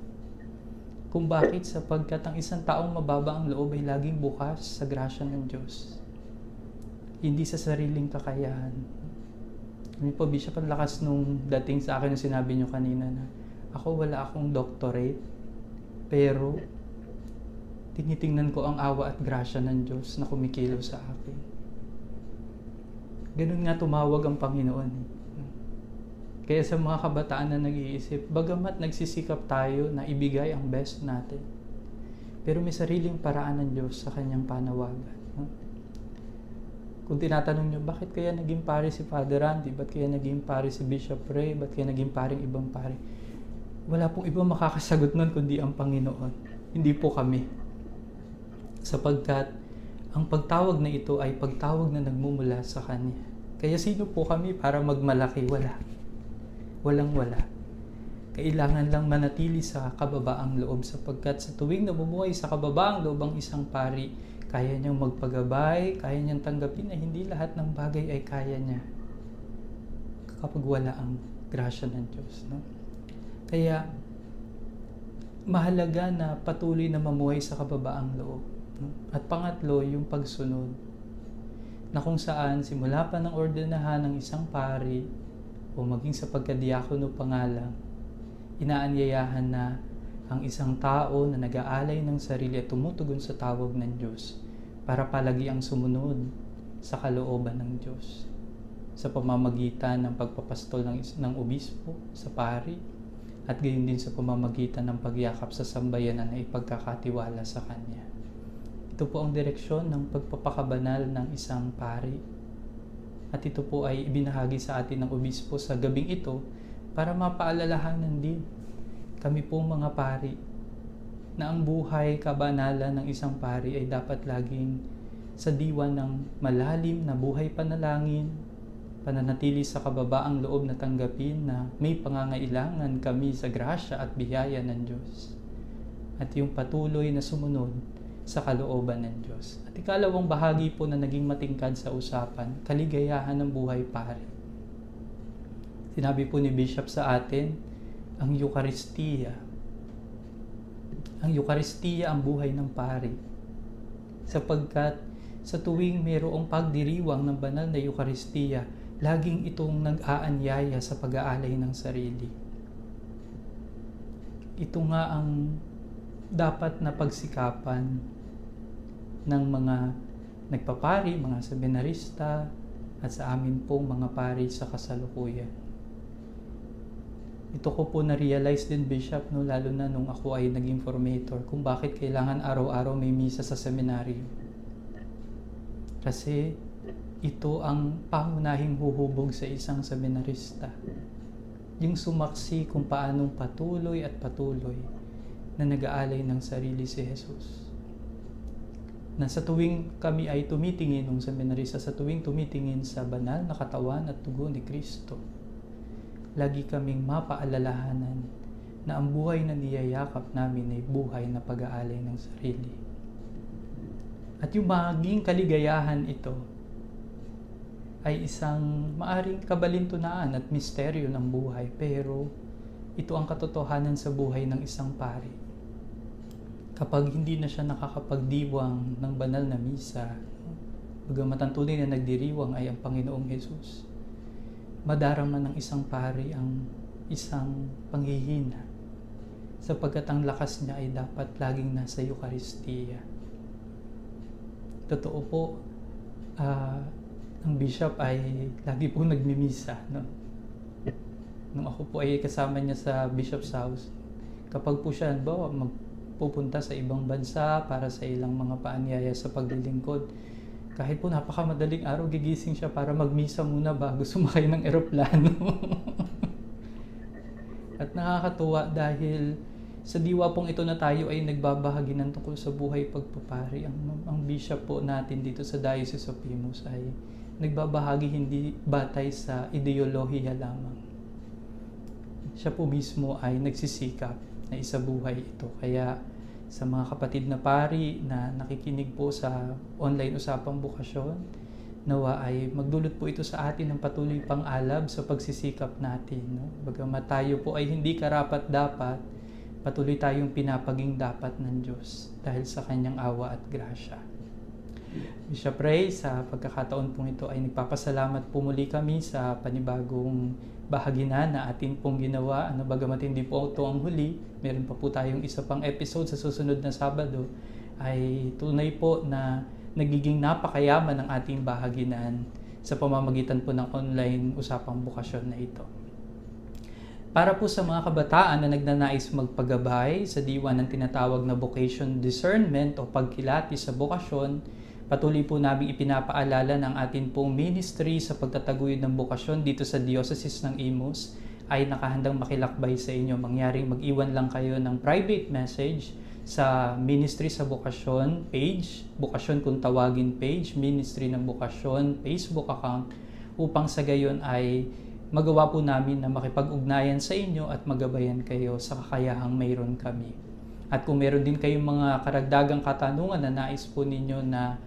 Kung bakit? Sapagkat ang isang taong mababa ang loob ay laging bukas sa grasya ng Diyos. Hindi sa sariling kakayahan. Ano po, Bishop, ang lakas nung dating sa akin yung sinabi nyo kanina na wala akong doctorate, pero tinitingnan ko ang awa at grasya ng Diyos na kumikilos sa akin. Ganun nga tumawag ang Panginoon. Kaya sa mga kabataan na nag-iisip, bagamat nagsisikap tayo na ibigay ang best natin, pero may sariling paraan ng Diyos sa kanyang panawagan. Kung tinatanong nyo, bakit kaya naging pare si Father Randy? Ba't kaya naging pare si Bishop Ray? Ba't kaya naging paring ibang pare? Wala pong ibang makakasagot nun kundi ang Panginoon. Hindi po kami. Sapagkat ang pagtawag na ito ay pagtawag na nagmumula sa Kanya. Kaya sino po kami para magmalaki? Wala. Walang-wala. Kailangan lang manatili sa kababaang loob sapagkat sa tuwing namumuhay sa kababaang loob ang isang pari, kaya niyang magpagabay, kaya niyang tanggapin na hindi lahat ng bagay ay kaya niya kapag wala ang grasya ng Diyos. No? Kaya, mahalaga na patuloy na mamuhay sa kababaang loob. No? At pangatlo, yung pagsunod. Na kung saan, simula pa ng ordenahan ng isang pari o maging sa pagkadiakono pangalang, inaanyayahan na ang isang tao na nag-aalay ng sarili at tumutugon sa tawag ng Diyos para palagi ang sumunod sa kalooban ng Diyos sa pamamagitan ng pagpapastol ng obispo sa pari at gayon din sa pamamagitan ng pagyakap sa sambayanan na ipagkakatiwala sa Kanya. Ito po ang direksyon ng pagpapakabanal ng isang pari. At ito po ay ibinahagi sa atin ng obispo sa gabing ito para mapaalalahanan din kami pong mga pari na ang buhay kabanalan ng isang pari ay dapat laging sa diwa ng malalim na buhay panalangin, pananatili sa kababaang loob na tanggapin na may pangangailangan kami sa grasya at biyaya ng Diyos. At yung patuloy na sumunod sa kalooban ng Diyos. At ikalawang bahagi po na naging matingkad sa usapan, kaligayahan ng buhay pari. Sinabi po ni Bishop sa atin, ang Eucharistia. Ang Eucharistia ang buhay ng pari. Sapagkat sa tuwing mayroong pagdiriwang ng banal na Eucharistia, laging itong nag-aanyaya sa pag-aalay ng sarili. Ito nga ang dapat na pagsikapan ng mga nagpapari, mga seminarista, at sa amin pong mga pari sa kasalukuyan. Ito ko po na-realize din, Bishop, no, lalo na nung ako ay naging formator, kung bakit kailangan araw-araw may misa sa seminaryo. Kasi ito ang pangunahing huhubog sa isang seminarista. Yung sumaksi kung paanong patuloy at patuloy na nag-aalay ng sarili si Jesus. Na sa tuwing kami ay tumitingin ng seminarista, sa tuwing tumitingin sa banal na katawan at dugo ni Kristo, lagi kaming mapaalalahanan na ang buhay na niyayakap namin ay buhay na pag-aalay ng sarili. At yung maging kaligayahan ito ay isang maaring kabalintunaan at misteryo ng buhay, pero ito ang katotohanan sa buhay ng isang pari. Kapag hindi na siya nakakapagdiwang ng banal na misa, bagamat ang tunay na nagdiriwang ay ang Panginoong Jesus, madarama ng isang pari ang isang panghihina, sapagkat ang lakas niya ay dapat laging nasa Eucharistia. Totoo po, ang bishop ay lagi po nagmimisa. No? Nung ako po ay kasama niya sa bishop's house, kapag po siya magpupunta sa ibang bansa para sa ilang mga paanyaya sa paglilingkod, kahit po napakamadaling araw, gigising siya para magmisa muna bago sumakay ng eroplano. At nakakatuwa dahil sa diwa pong ito na tayo ay nagbabahagi ng tungkol sa buhay pagpapari. Ang bishop po natin dito sa Diocese of Imus ay nagbabahagi hindi batay sa ideolohiya lamang. Siya po mismo ay nagsisikap. na isabuhay ito. Kaya sa mga kapatid na pari na nakikinig po sa online usapang bukasyon, nawa ay magdulot po ito sa atin ng patuloy pang alab sa pagsisikap natin. No? Bagamat tayo po ay hindi karapat-dapat, patuloy tayong pinapaging dapat ng Diyos dahil sa kanyang awa at grasya. Bishop Ray, sa pagkakataon pong ito ay nagpapasalamat po muli kami sa panibagong bahagi na atin pong ginawa. Bagamat hindi po ito ang huli, meron pa po tayong isa pang episode sa susunod na Sabado, ay tunay po na nagiging napakayaman ng ating bahaginan sa pamamagitan po ng online usapang bukasyon na ito. Para po sa mga kabataan na nagnanais magpagabay sa diwa ng tinatawag na vocation discernment o pagkilati sa bukasyon, patuloy po namin ipinapaalala ng atin pong ministry sa pagtataguyod ng bukasyon dito sa Diocese ng Imus ay nakahandang makilakbay sa inyo. Mangyaring mag-iwan lang kayo ng private message sa Ministry sa Bukasyon page, Bukasyon kung tawagin page, Ministry ng Bukasyon Facebook account, upang sa gayon ay magawa po namin na makipag-ugnayan sa inyo at magabayan kayo sa kakayahang mayroon kami. At kung meron din kayong mga karagdagang katanungan na nais po ninyo na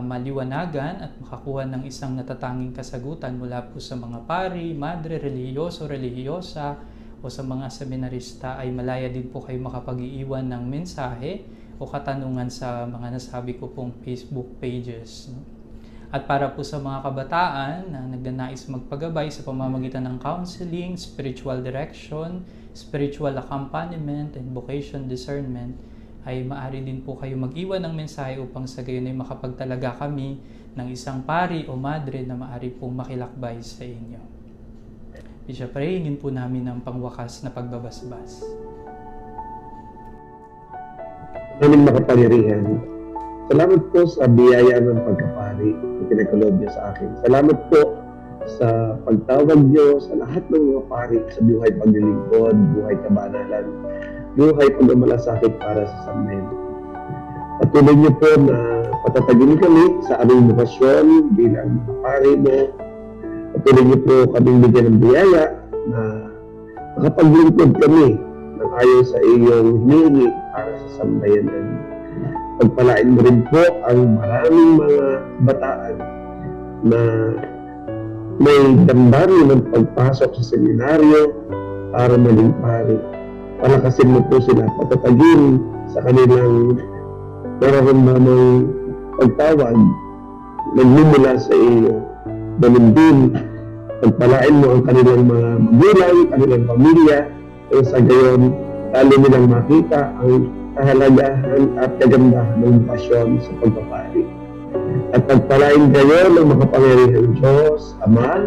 maliwanagan at makakuha ng isang natatanging kasagutan mula po sa mga pari, madre, relihiyoso, relihiyosa o sa mga seminarista, ay malaya din po kayo makapag-iiwan ng mensahe o katanungan sa mga nasabi ko pong Facebook pages. At para po sa mga kabataan na nagnanais magpagabay sa pamamagitan ng counseling, spiritual direction, spiritual accompaniment, and vocation discernment, ay maaari din po kayo mag-iwan ng mensahe upang sa gayon ay makapagtalaga kami ng isang pari o madre na maaari pong makilakbay sa inyo. Bishop Ray, hingin po namin ng pangwakas na pagbabasbas. Aming makapangyarihan, salamat po sa biyaya ng pagkapari na pinagkaloob niyo sa akin. Salamat po sa pagtawag niyo sa lahat ng mga pari sa buhay paglilingkod, buhay kabanalan, buhay pagmamalasakit para sa sambayan. Patuloy niyo po na patatagin kami sa aming bukasyon bilang pari mo. Patuloy niyo po kaming bigyan ng biyaya na makapaglingkod kami ng ayon sa iyong hinihingi para sa sambayanan. Pagpalain mo rin po ang maraming mga bataan na may damdamin ng pagpasok sa seminaryo para maging pari. Palakasin mo po sila, patatagin sa kanilang nararamdamang pagtawag nagmumula sa iyo. Ganun din, pagpalain mo ang kanilang mga magulang, kanilang pamilya, at sa gayon, lalo nilang makita ang kahalagahan at kagandahan ng pasyon sa pagpapari. At pagpalain kayo ng makapangyarihang Diyos, Ama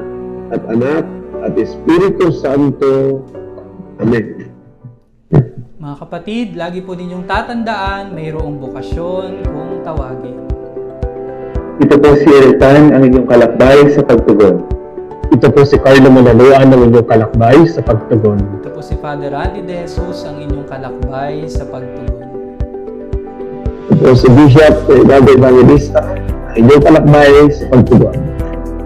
at Anak at Espiritu Santo. Amen. Mga kapatid, lagi po ninyong tatandaan, mayroong bukasyon kung tawagin. Ito po si Eritan, ang inyong kalakbay sa pagtugon. Ito po si Carlo Manaluan, ang inyong kalakbay sa pagtugon. Ito po si Father Randy De Jesus, ang inyong kalakbay sa pagtugon. Ito po si Bishop Gago Evangelista, ang inyong kalakbay sa pagtugon.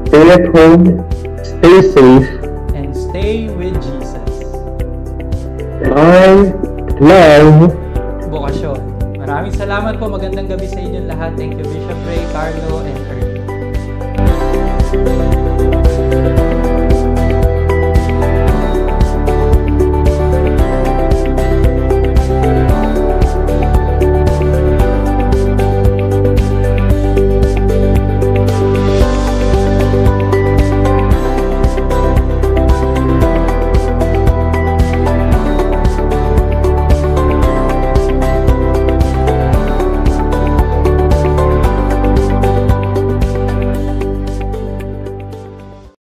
Stay at home, stay safe, And stay with Jesus. I love Bukasyon. Maraming salamat po. Magandang gabi sa inyong lahat. Thank you, Bishop Ray, Carlo, and Kurt.